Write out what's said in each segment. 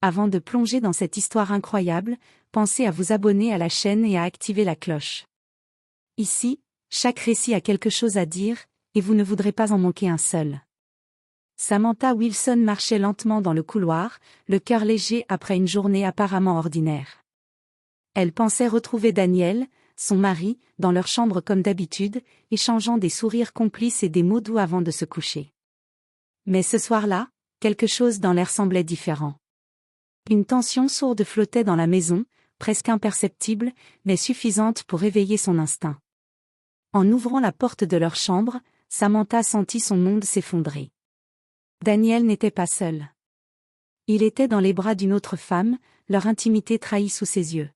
Avant de plonger dans cette histoire incroyable, pensez à vous abonner à la chaîne et à activer la cloche. Ici, chaque récit a quelque chose à dire, et vous ne voudrez pas en manquer un seul. Samantha Wilson marchait lentement dans le couloir, le cœur léger après une journée apparemment ordinaire. Elle pensait retrouver Daniel, son mari, dans leur chambre comme d'habitude, échangeant des sourires complices et des mots doux avant de se coucher. Mais ce soir-là, quelque chose dans l'air semblait différent. Une tension sourde flottait dans la maison, presque imperceptible, mais suffisante pour réveiller son instinct. En ouvrant la porte de leur chambre, Samantha sentit son monde s'effondrer. Daniel n'était pas seul. Il était dans les bras d'une autre femme, leur intimité trahie sous ses yeux.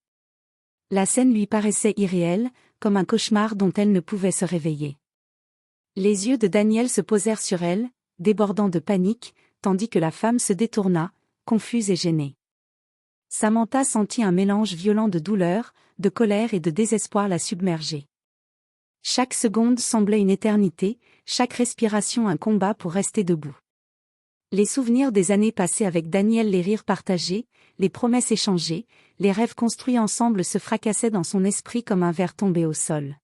La scène lui paraissait irréelle, comme un cauchemar dont elle ne pouvait se réveiller. Les yeux de Daniel se posèrent sur elle, débordant de panique, tandis que la femme se détourna, confuse et gênée. Samantha sentit un mélange violent de douleur, de colère et de désespoir la submerger. Chaque seconde semblait une éternité, chaque respiration un combat pour rester debout. Les souvenirs des années passées avec Daniel, les rires partagés, les promesses échangées, les rêves construits ensemble se fracassaient dans son esprit comme un verre tombé au sol.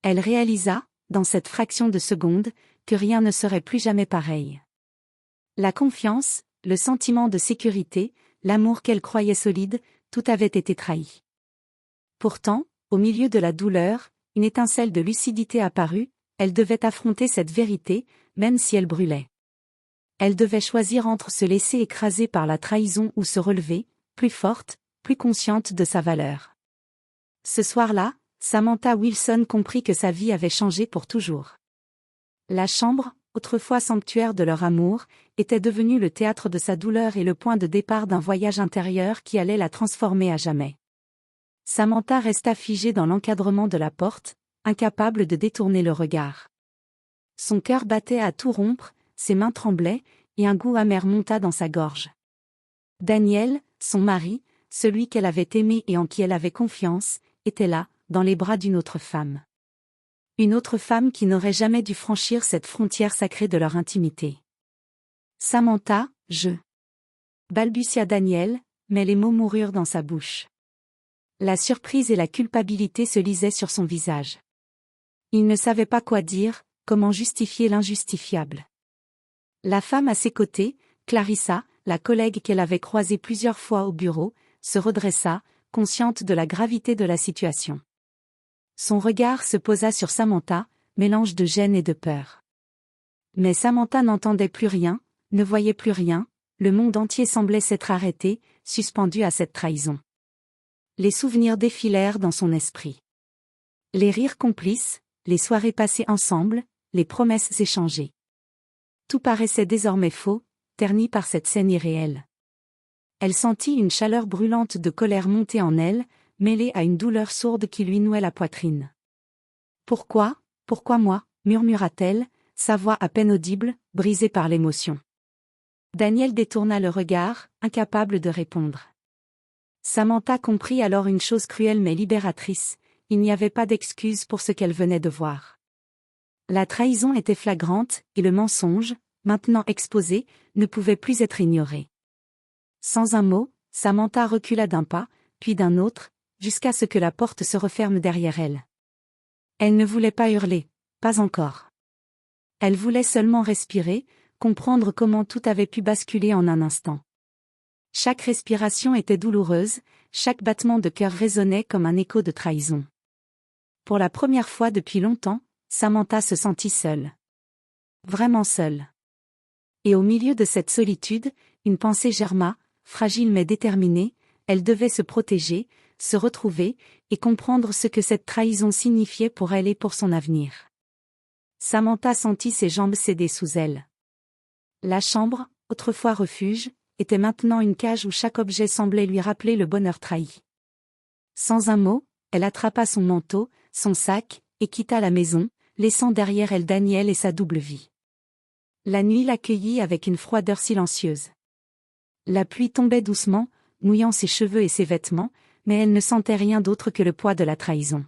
Elle réalisa, dans cette fraction de seconde, que rien ne serait plus jamais pareil. La confiance, le sentiment de sécurité, l'amour qu'elle croyait solide, tout avait été trahi. Pourtant, au milieu de la douleur, une étincelle de lucidité apparut, elle devait affronter cette vérité, même si elle brûlait. Elle devait choisir entre se laisser écraser par la trahison ou se relever, plus forte, plus consciente de sa valeur. Ce soir-là, Samantha Wilson comprit que sa vie avait changé pour toujours. La chambre, autrefois sanctuaire de leur amour, était devenue le théâtre de sa douleur et le point de départ d'un voyage intérieur qui allait la transformer à jamais. Samantha resta figée dans l'encadrement de la porte, incapable de détourner le regard. Son cœur battait à tout rompre, ses mains tremblaient, et un goût amer monta dans sa gorge. Daniel, son mari, celui qu'elle avait aimé et en qui elle avait confiance, était là, dans les bras d'une autre femme. Une autre femme qui n'aurait jamais dû franchir cette frontière sacrée de leur intimité. Samantha, balbutia Daniel, mais les mots moururent dans sa bouche. La surprise et la culpabilité se lisaient sur son visage. Il ne savait pas quoi dire, comment justifier l'injustifiable. La femme à ses côtés, Clarissa, la collègue qu'elle avait croisée plusieurs fois au bureau, se redressa, consciente de la gravité de la situation. Son regard se posa sur Samantha, mélange de gêne et de peur. Mais Samantha n'entendait plus rien, ne voyait plus rien, le monde entier semblait s'être arrêté, suspendu à cette trahison. Les souvenirs défilèrent dans son esprit. Les rires complices, les soirées passées ensemble, les promesses échangées. Tout paraissait désormais faux, terni par cette scène irréelle. Elle sentit une chaleur brûlante de colère monter en elle, mêlée à une douleur sourde qui lui nouait la poitrine. « Pourquoi moi ?» murmura-t-elle, sa voix à peine audible, brisée par l'émotion. Daniel détourna le regard, incapable de répondre. Samantha comprit alors une chose cruelle mais libératrice, il n'y avait pas d'excuse pour ce qu'elle venait de voir. La trahison était flagrante, et le mensonge, maintenant exposé, ne pouvait plus être ignoré. Sans un mot, Samantha recula d'un pas, puis d'un autre, jusqu'à ce que la porte se referme derrière elle. Elle ne voulait pas hurler, pas encore. Elle voulait seulement respirer, comprendre comment tout avait pu basculer en un instant. Chaque respiration était douloureuse, chaque battement de cœur résonnait comme un écho de trahison. Pour la première fois depuis longtemps, Samantha se sentit seule. Vraiment seule. Et au milieu de cette solitude, une pensée germa, fragile mais déterminée, elle devait se protéger, se retrouver, et comprendre ce que cette trahison signifiait pour elle et pour son avenir. Samantha sentit ses jambes céder sous elle. La chambre, autrefois refuge, était maintenant une cage où chaque objet semblait lui rappeler le bonheur trahi. Sans un mot, elle attrapa son manteau, son sac, et quitta la maison, laissant derrière elle Daniel et sa double vie. La nuit l'accueillit avec une froideur silencieuse. La pluie tombait doucement, mouillant ses cheveux et ses vêtements, mais elle ne sentait rien d'autre que le poids de la trahison.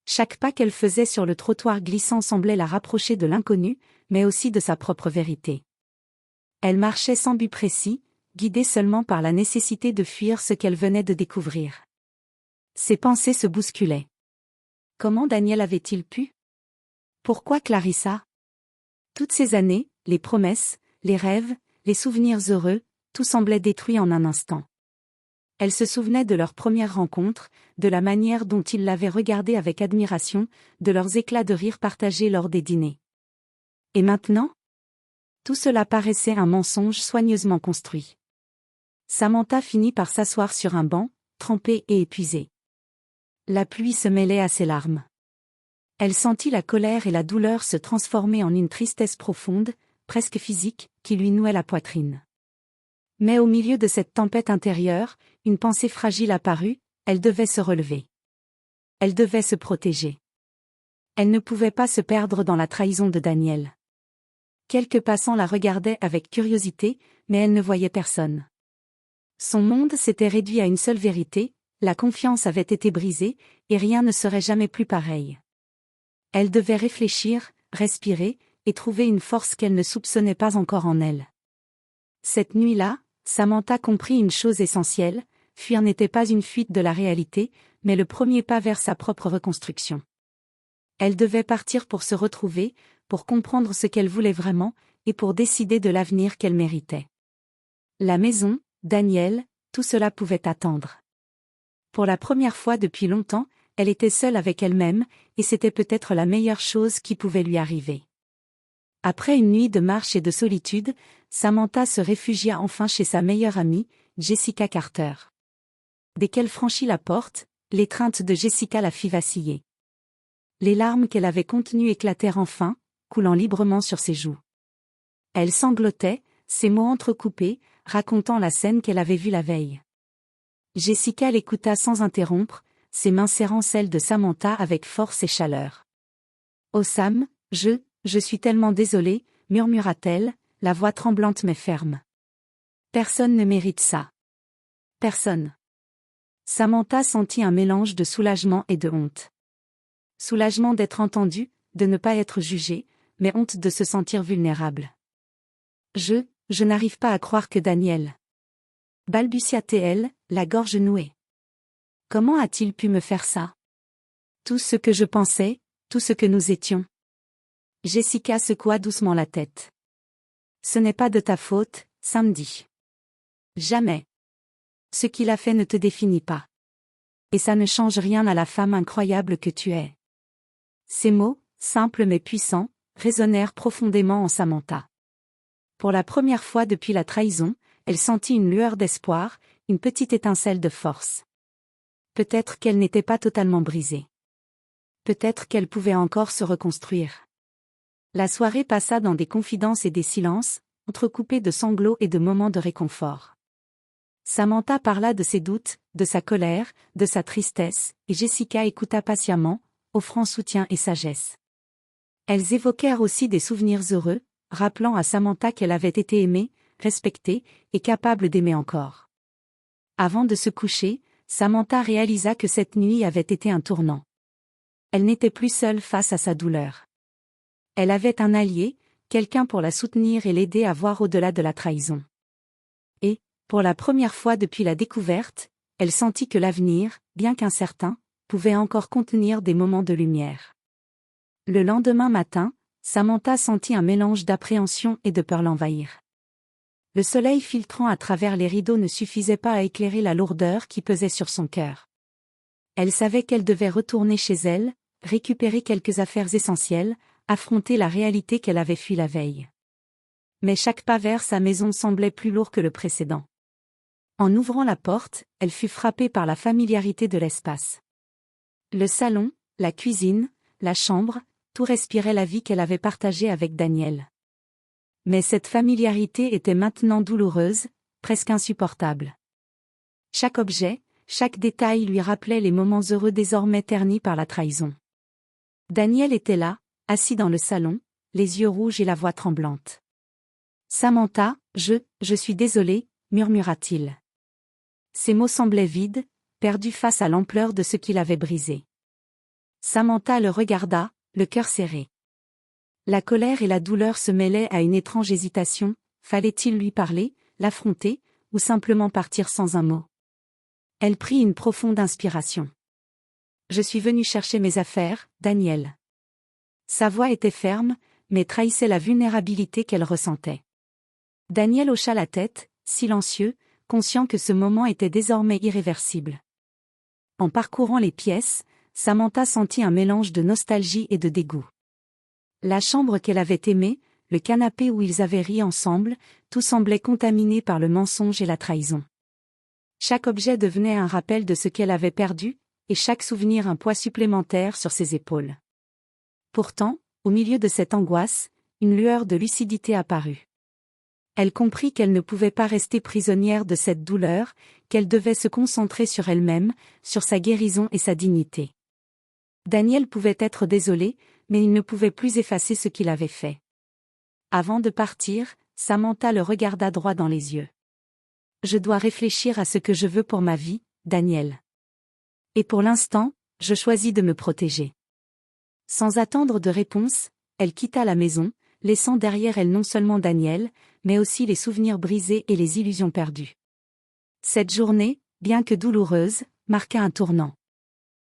Chaque pas qu'elle faisait sur le trottoir glissant semblait la rapprocher de l'inconnu, mais aussi de sa propre vérité. Elle marchait sans but précis, guidée seulement par la nécessité de fuir ce qu'elle venait de découvrir. Ses pensées se bousculaient. Comment Daniel avait-il pu? Pourquoi Clarissa? Toutes ces années, les promesses, les rêves, les souvenirs heureux, tout semblait détruit en un instant. Elle se souvenait de leur première rencontre, de la manière dont il l'avait regardée avec admiration, de leurs éclats de rire partagés lors des dîners. Et maintenant? Tout cela paraissait un mensonge soigneusement construit. Samantha finit par s'asseoir sur un banc, trempée et épuisée. La pluie se mêlait à ses larmes. Elle sentit la colère et la douleur se transformer en une tristesse profonde, presque physique, qui lui nouait la poitrine. Mais au milieu de cette tempête intérieure, une pensée fragile apparut, elle devait se relever. Elle devait se protéger. Elle ne pouvait pas se perdre dans la trahison de Daniel. Quelques passants la regardaient avec curiosité, mais elle ne voyait personne. Son monde s'était réduit à une seule vérité, la confiance avait été brisée, et rien ne serait jamais plus pareil. Elle devait réfléchir, respirer, et trouver une force qu'elle ne soupçonnait pas encore en elle. Cette nuit-là, Samantha comprit une chose essentielle, fuir n'était pas une fuite de la réalité, mais le premier pas vers sa propre reconstruction. Elle devait partir pour se retrouver, pour comprendre ce qu'elle voulait vraiment, et pour décider de l'avenir qu'elle méritait. La maison, Daniel, tout cela pouvait attendre. Pour la première fois depuis longtemps, elle était seule avec elle-même, et c'était peut-être la meilleure chose qui pouvait lui arriver. Après une nuit de marche et de solitude, Samantha se réfugia enfin chez sa meilleure amie, Jessica Carter. Dès qu'elle franchit la porte, l'étreinte de Jessica la fit vaciller. Les larmes qu'elle avait contenues éclatèrent enfin, coulant librement sur ses joues. Elle sanglotait, ses mots entrecoupés, racontant la scène qu'elle avait vue la veille. Jessica l'écouta sans interrompre, ses mains serrant celles de Samantha avec force et chaleur. « Oh Sam, je suis tellement désolée, murmura-t-elle, la voix tremblante mais ferme. Personne ne mérite ça. Personne. Samantha sentit un mélange de soulagement et de honte. Soulagement d'être entendue, de ne pas être jugée, mais honte de se sentir vulnérable. Je n'arrive pas à croire que Daniel. Balbutia-t-elle, la gorge nouée. Comment a-t-il pu me faire ça? Tout ce que je pensais, tout ce que nous étions. Jessica secoua doucement la tête. Ce n'est pas de ta faute, samedi. Jamais. Ce qu'il a fait ne te définit pas. Et ça ne change rien à la femme incroyable que tu es. Ces mots, simples mais puissants, résonnèrent profondément en Samantha. Pour la première fois depuis la trahison, elle sentit une lueur d'espoir, une petite étincelle de force. Peut-être qu'elle n'était pas totalement brisée. Peut-être qu'elle pouvait encore se reconstruire. La soirée passa dans des confidences et des silences, entrecoupés de sanglots et de moments de réconfort. Samantha parla de ses doutes, de sa colère, de sa tristesse, et Jessica écouta patiemment, offrant soutien et sagesse. Elles évoquèrent aussi des souvenirs heureux, rappelant à Samantha qu'elle avait été aimée, respectée, et capable d'aimer encore. Avant de se coucher, Samantha réalisa que cette nuit avait été un tournant. Elle n'était plus seule face à sa douleur. Elle avait un allié, quelqu'un pour la soutenir et l'aider à voir au-delà de la trahison. Et, pour la première fois depuis la découverte, elle sentit que l'avenir, bien qu'incertain, pouvait encore contenir des moments de lumière. Le lendemain matin, Samantha sentit un mélange d'appréhension et de peur l'envahir. Le soleil filtrant à travers les rideaux ne suffisait pas à éclairer la lourdeur qui pesait sur son cœur. Elle savait qu'elle devait retourner chez elle, récupérer quelques affaires essentielles, affronter la réalité qu'elle avait fui la veille. Mais chaque pas vers sa maison semblait plus lourd que le précédent. En ouvrant la porte, elle fut frappée par la familiarité de l'espace. Le salon, la cuisine, la chambre, tout respirait la vie qu'elle avait partagée avec Daniel. Mais cette familiarité était maintenant douloureuse, presque insupportable. Chaque objet, chaque détail lui rappelait les moments heureux désormais ternis par la trahison. Daniel était là, assis dans le salon, les yeux rouges et la voix tremblante. « Samantha, je suis désolé, murmura-t-il. Ses mots semblaient vides, perdus face à l'ampleur de ce qu'il avait brisé. Samantha le regarda, le cœur serré. La colère et la douleur se mêlaient à une étrange hésitation, fallait-il lui parler, l'affronter, ou simplement partir sans un mot. Elle prit une profonde inspiration. Je suis venue chercher mes affaires, Daniel. Sa voix était ferme, mais trahissait la vulnérabilité qu'elle ressentait. Daniel hocha la tête, silencieux, conscient que ce moment était désormais irréversible. En parcourant les pièces, Samantha sentit un mélange de nostalgie et de dégoût. La chambre qu'elle avait aimée, le canapé où ils avaient ri ensemble, tout semblait contaminé par le mensonge et la trahison. Chaque objet devenait un rappel de ce qu'elle avait perdu, et chaque souvenir un poids supplémentaire sur ses épaules. Pourtant, au milieu de cette angoisse, une lueur de lucidité apparut. Elle comprit qu'elle ne pouvait pas rester prisonnière de cette douleur, qu'elle devait se concentrer sur elle-même, sur sa guérison et sa dignité. Daniel pouvait être désolé, mais il ne pouvait plus effacer ce qu'il avait fait. Avant de partir, Samantha le regarda droit dans les yeux. « Je dois réfléchir à ce que je veux pour ma vie, Daniel. Et pour l'instant, je choisis de me protéger. » Sans attendre de réponse, elle quitta la maison, laissant derrière elle non seulement Daniel, mais aussi les souvenirs brisés et les illusions perdues. Cette journée, bien que douloureuse, marqua un tournant.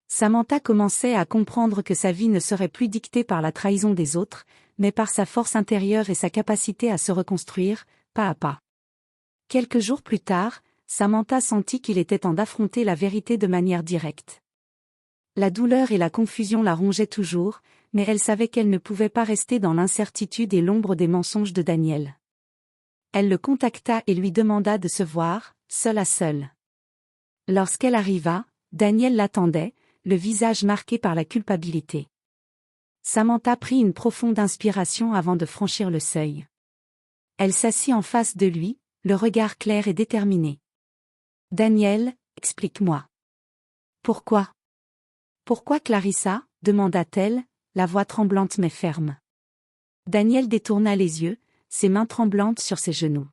Samantha commençait à comprendre que sa vie ne serait plus dictée par la trahison des autres, mais par sa force intérieure et sa capacité à se reconstruire, pas à pas. Quelques jours plus tard, Samantha sentit qu'il était temps d'affronter la vérité de manière directe. La douleur et la confusion la rongeaient toujours, mais elle savait qu'elle ne pouvait pas rester dans l'incertitude et l'ombre des mensonges de Daniel. Elle le contacta et lui demanda de se voir, seul à seul. Lorsqu'elle arriva, Daniel l'attendait, le visage marqué par la culpabilité. Samantha prit une profonde inspiration avant de franchir le seuil. Elle s'assit en face de lui, le regard clair et déterminé. « Daniel, explique-moi. »« Pourquoi ? » ?»« Pourquoi Clarissa ?» demanda-t-elle, la voix tremblante mais ferme. Daniel détourna les yeux, ses mains tremblantes sur ses genoux.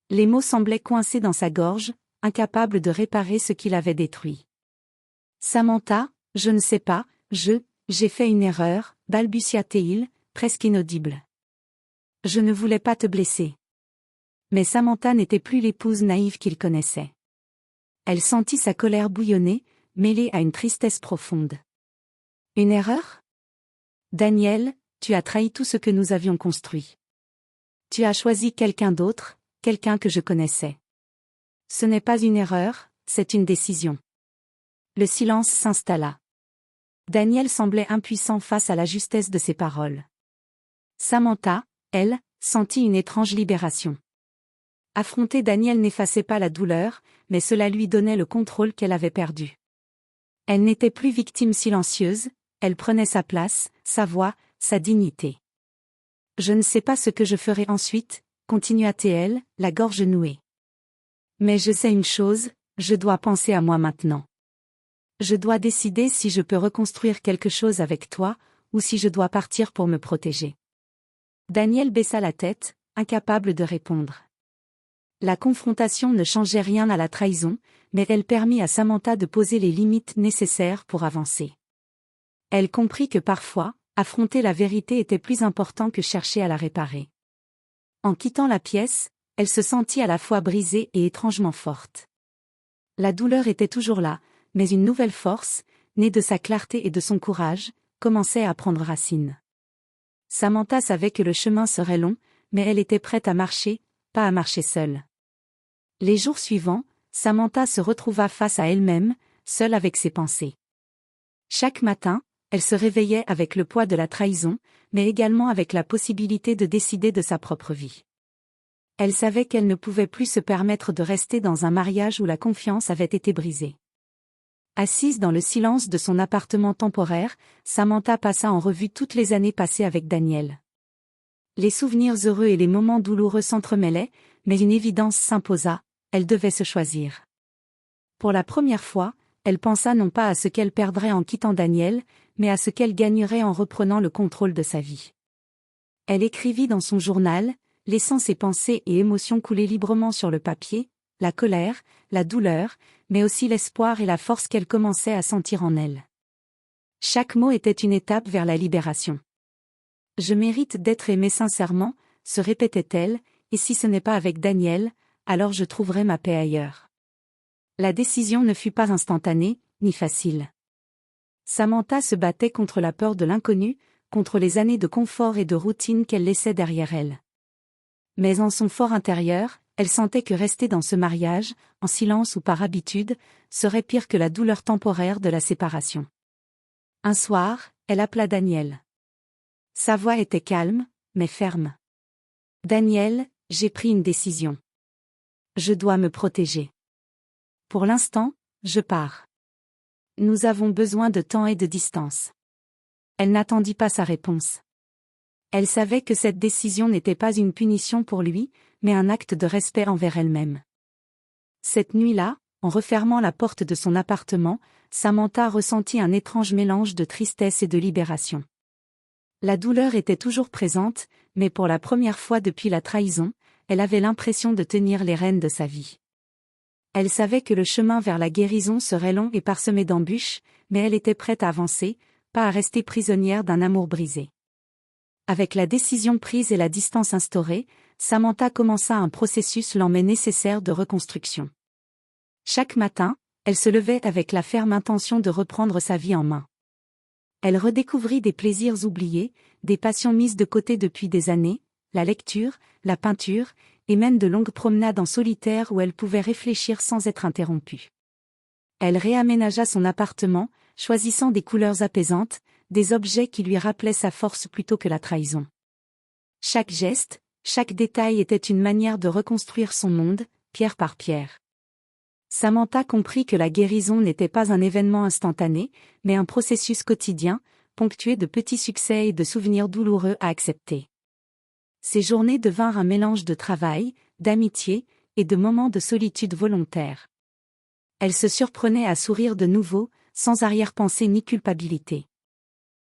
Les mots semblaient coincés dans sa gorge, incapable de réparer ce qu'il avait détruit. « Samantha, je ne sais pas, j'ai fait une erreur, balbutia-t-il, presque inaudible. Je ne voulais pas te blesser. » Mais Samantha n'était plus l'épouse naïve qu'il connaissait. Elle sentit sa colère bouillonner, mêlée à une tristesse profonde. « Une erreur ? Daniel, tu as trahi tout ce que nous avions construit. Tu as choisi quelqu'un d'autre, quelqu'un que je connaissais. Ce n'est pas une erreur, c'est une décision. » Le silence s'installa. Daniel semblait impuissant face à la justesse de ses paroles. Samantha, elle, sentit une étrange libération. Affronter Daniel n'effaçait pas la douleur, mais cela lui donnait le contrôle qu'elle avait perdu. Elle n'était plus victime silencieuse, elle prenait sa place, sa voix, sa dignité. « Je ne sais pas ce que je ferai ensuite, » continua-t-elle, la gorge nouée. « Mais je sais une chose, je dois penser à moi maintenant. Je dois décider si je peux reconstruire quelque chose avec toi, ou si je dois partir pour me protéger. » Daniel baissa la tête, incapable de répondre. La confrontation ne changeait rien à la trahison, mais elle permit à Samantha de poser les limites nécessaires pour avancer. Elle comprit que parfois, affronter la vérité était plus important que chercher à la réparer. En quittant la pièce, elle se sentit à la fois brisée et étrangement forte. La douleur était toujours là, mais une nouvelle force, née de sa clarté et de son courage, commençait à prendre racine. Samantha savait que le chemin serait long, mais elle était prête à marcher, pas à marcher seule. Les jours suivants, Samantha se retrouva face à elle-même, seule avec ses pensées. Chaque matin, elle se réveillait avec le poids de la trahison, mais également avec la possibilité de décider de sa propre vie. Elle savait qu'elle ne pouvait plus se permettre de rester dans un mariage où la confiance avait été brisée. Assise dans le silence de son appartement temporaire, Samantha passa en revue toutes les années passées avec Daniel. Les souvenirs heureux et les moments douloureux s'entremêlaient, mais une évidence s'imposa, elle devait se choisir. Pour la première fois, elle pensa non pas à ce qu'elle perdrait en quittant Daniel, mais à ce qu'elle gagnerait en reprenant le contrôle de sa vie. Elle écrivit dans son journal, laissant ses pensées et émotions couler librement sur le papier, la colère, la douleur, mais aussi l'espoir et la force qu'elle commençait à sentir en elle. Chaque mot était une étape vers la libération. « Je mérite d'être aimée sincèrement », se répétait-elle, et si ce n'est pas avec Daniel, alors je trouverai ma paix ailleurs. La décision ne fut pas instantanée, ni facile. Samantha se battait contre la peur de l'inconnu, contre les années de confort et de routine qu'elle laissait derrière elle. Mais en son fort intérieur, elle sentait que rester dans ce mariage, en silence ou par habitude, serait pire que la douleur temporaire de la séparation. Un soir, elle appela Daniel. Sa voix était calme, mais ferme. « Daniel, j'ai pris une décision. Je dois me protéger. Pour l'instant, je pars. Nous avons besoin de temps et de distance. » Elle n'attendit pas sa réponse. Elle savait que cette décision n'était pas une punition pour lui, mais un acte de respect envers elle-même. Cette nuit-là, en refermant la porte de son appartement, Samantha ressentit un étrange mélange de tristesse et de libération. La douleur était toujours présente, mais pour la première fois depuis la trahison, elle avait l'impression de tenir les rênes de sa vie. Elle savait que le chemin vers la guérison serait long et parsemé d'embûches, mais elle était prête à avancer, pas à rester prisonnière d'un amour brisé. Avec la décision prise et la distance instaurée, Samantha commença un processus lent mais nécessaire de reconstruction. Chaque matin, elle se levait avec la ferme intention de reprendre sa vie en main. Elle redécouvrit des plaisirs oubliés, des passions mises de côté depuis des années, la lecture, la peinture, et même de longues promenades en solitaire où elle pouvait réfléchir sans être interrompue. Elle réaménagea son appartement, choisissant des couleurs apaisantes, des objets qui lui rappelaient sa force plutôt que la trahison. Chaque geste, chaque détail était une manière de reconstruire son monde, pierre par pierre. Samantha comprit que la guérison n'était pas un événement instantané, mais un processus quotidien, ponctué de petits succès et de souvenirs douloureux à accepter. Ces journées devinrent un mélange de travail, d'amitié, et de moments de solitude volontaire. Elle se surprenait à sourire de nouveau, sans arrière-pensée ni culpabilité.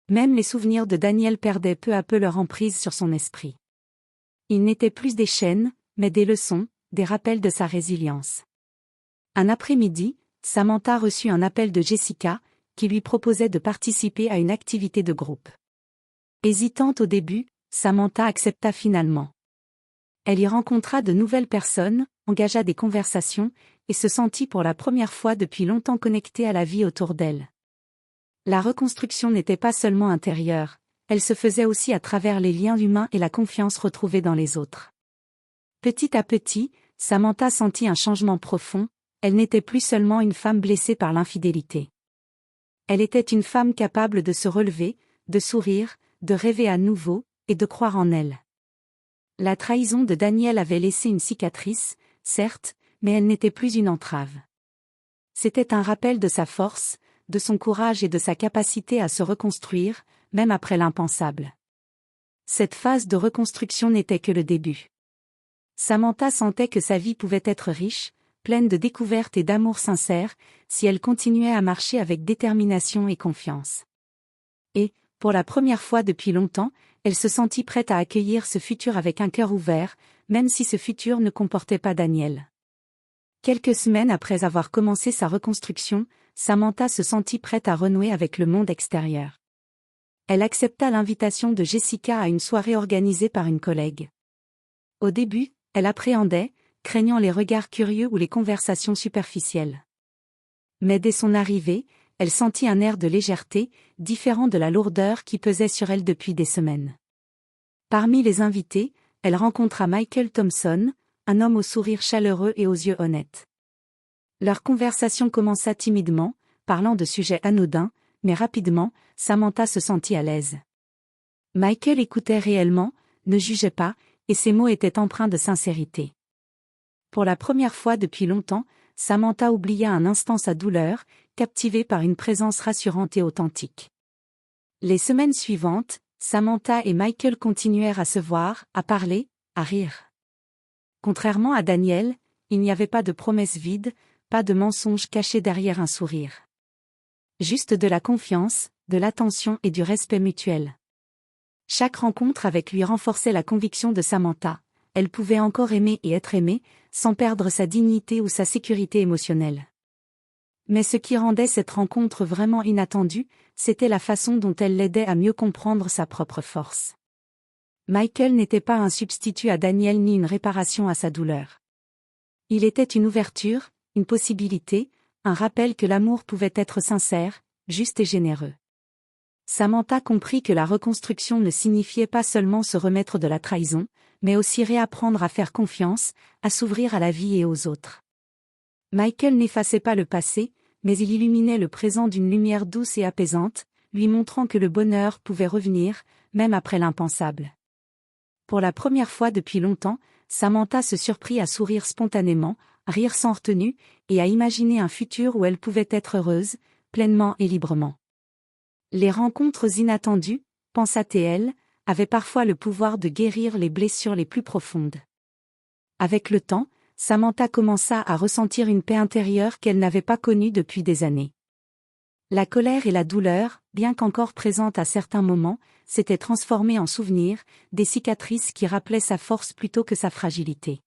Même les souvenirs de Daniel perdaient peu à peu leur emprise sur son esprit. Ils n'étaient plus des chaînes, mais des leçons, des rappels de sa résilience. Un après-midi, Samantha reçut un appel de Jessica, qui lui proposait de participer à une activité de groupe. Hésitante au début, Samantha accepta finalement. Elle y rencontra de nouvelles personnes, engagea des conversations, et se sentit pour la première fois depuis longtemps connectée à la vie autour d'elle. La reconstruction n'était pas seulement intérieure, elle se faisait aussi à travers les liens humains et la confiance retrouvée dans les autres. Petit à petit, Samantha sentit un changement profond, elle n'était plus seulement une femme blessée par l'infidélité. Elle était une femme capable de se relever, de sourire, de rêver à nouveau, et de croire en elle. La trahison de Daniel avait laissé une cicatrice, certes, mais elle n'était plus une entrave. C'était un rappel de sa force, de son courage et de sa capacité à se reconstruire, même après l'impensable. Cette phase de reconstruction n'était que le début. Samantha sentait que sa vie pouvait être riche, pleine de découvertes et d'amour sincère, si elle continuait à marcher avec détermination et confiance. Et, pour la première fois depuis longtemps, elle se sentit prête à accueillir ce futur avec un cœur ouvert, même si ce futur ne comportait pas Daniel. Quelques semaines après avoir commencé sa reconstruction, Samantha se sentit prête à renouer avec le monde extérieur. Elle accepta l'invitation de Jessica à une soirée organisée par une collègue. Au début, elle appréhendait, craignant les regards curieux ou les conversations superficielles. Mais dès son arrivée, elle sentit un air de légèreté, différent de la lourdeur qui pesait sur elle depuis des semaines. Parmi les invités, elle rencontra Michael Thompson, un homme au sourire chaleureux et aux yeux honnêtes. Leur conversation commença timidement, parlant de sujets anodins, mais rapidement, Samantha se sentit à l'aise. Michael écoutait réellement, ne jugeait pas, et ses mots étaient empreints de sincérité. Pour la première fois depuis longtemps, Samantha oublia un instant sa douleur, captivée par une présence rassurante et authentique. Les semaines suivantes, Samantha et Michael continuèrent à se voir, à parler, à rire. Contrairement à Daniel, il n'y avait pas de promesses vides, pas de mensonges cachés derrière un sourire. Juste de la confiance, de l'attention et du respect mutuel. Chaque rencontre avec lui renforçait la conviction de Samantha. Elle pouvait encore aimer et être aimée, sans perdre sa dignité ou sa sécurité émotionnelle. Mais ce qui rendait cette rencontre vraiment inattendue, c'était la façon dont elle l'aidait à mieux comprendre sa propre force. Michael n'était pas un substitut à Daniel ni une réparation à sa douleur. Il était une ouverture, une possibilité, un rappel que l'amour pouvait être sincère, juste et généreux. Samantha comprit que la reconstruction ne signifiait pas seulement se remettre de la trahison, mais aussi réapprendre à faire confiance, à s'ouvrir à la vie et aux autres. Michael n'effaçait pas le passé, mais il illuminait le présent d'une lumière douce et apaisante, lui montrant que le bonheur pouvait revenir, même après l'impensable. Pour la première fois depuis longtemps, Samantha se surprit à sourire spontanément, à rire sans retenue, et à imaginer un futur où elle pouvait être heureuse, pleinement et librement. Les rencontres inattendues, pensa-t-elle, avaient parfois le pouvoir de guérir les blessures les plus profondes. Avec le temps, Samantha commença à ressentir une paix intérieure qu'elle n'avait pas connue depuis des années. La colère et la douleur, bien qu'encore présentes à certains moments, s'étaient transformées en souvenirs, des cicatrices qui rappelaient sa force plutôt que sa fragilité.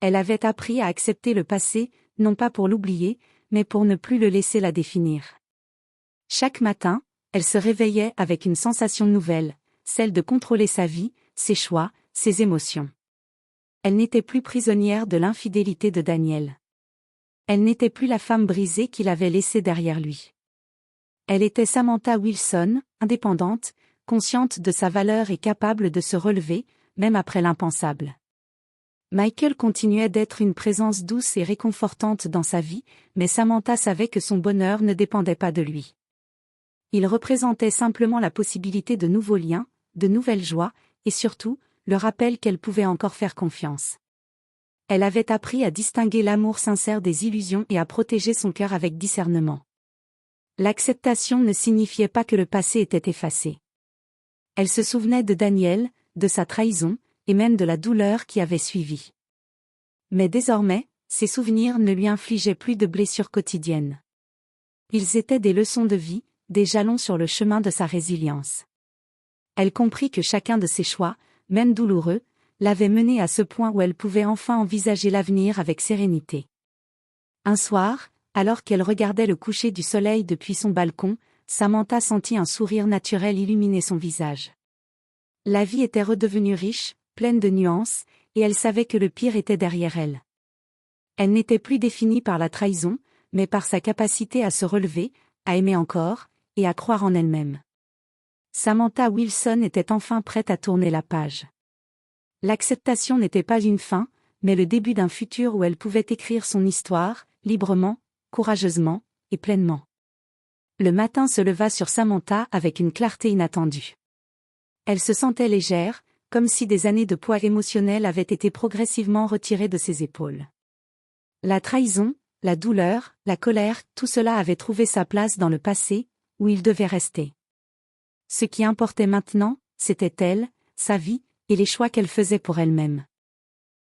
Elle avait appris à accepter le passé, non pas pour l'oublier, mais pour ne plus le laisser la définir. Chaque matin, elle se réveillait avec une sensation nouvelle, celle de contrôler sa vie, ses choix, ses émotions. Elle n'était plus prisonnière de l'infidélité de Daniel. Elle n'était plus la femme brisée qu'il avait laissée derrière lui. Elle était Samantha Wilson, indépendante, consciente de sa valeur et capable de se relever, même après l'impensable. Michael continuait d'être une présence douce et réconfortante dans sa vie, mais Samantha savait que son bonheur ne dépendait pas de lui. Il représentait simplement la possibilité de nouveaux liens, de nouvelles joies, et surtout, le rappel qu'elle pouvait encore faire confiance. Elle avait appris à distinguer l'amour sincère des illusions et à protéger son cœur avec discernement. L'acceptation ne signifiait pas que le passé était effacé. Elle se souvenait de Daniel, de sa trahison, et même de la douleur qui avait suivi. Mais désormais, ces souvenirs ne lui infligeaient plus de blessures quotidiennes. Ils étaient des leçons de vie, des jalons sur le chemin de sa résilience. Elle comprit que chacun de ses choix, même douloureux, l'avait menée à ce point où elle pouvait enfin envisager l'avenir avec sérénité. Un soir, alors qu'elle regardait le coucher du soleil depuis son balcon, Samantha sentit un sourire naturel illuminer son visage. La vie était redevenue riche, pleine de nuances, et elle savait que le pire était derrière elle. Elle n'était plus définie par la trahison, mais par sa capacité à se relever, à aimer encore, et à croire en elle-même. Samantha Wilson était enfin prête à tourner la page. L'acceptation n'était pas une fin, mais le début d'un futur où elle pouvait écrire son histoire, librement, courageusement, et pleinement. Le matin se leva sur Samantha avec une clarté inattendue. Elle se sentait légère, comme si des années de poids émotionnel avaient été progressivement retirées de ses épaules. La trahison, la douleur, la colère, tout cela avait trouvé sa place dans le passé, où il devait rester. Ce qui importait maintenant, c'était elle, sa vie, et les choix qu'elle faisait pour elle-même.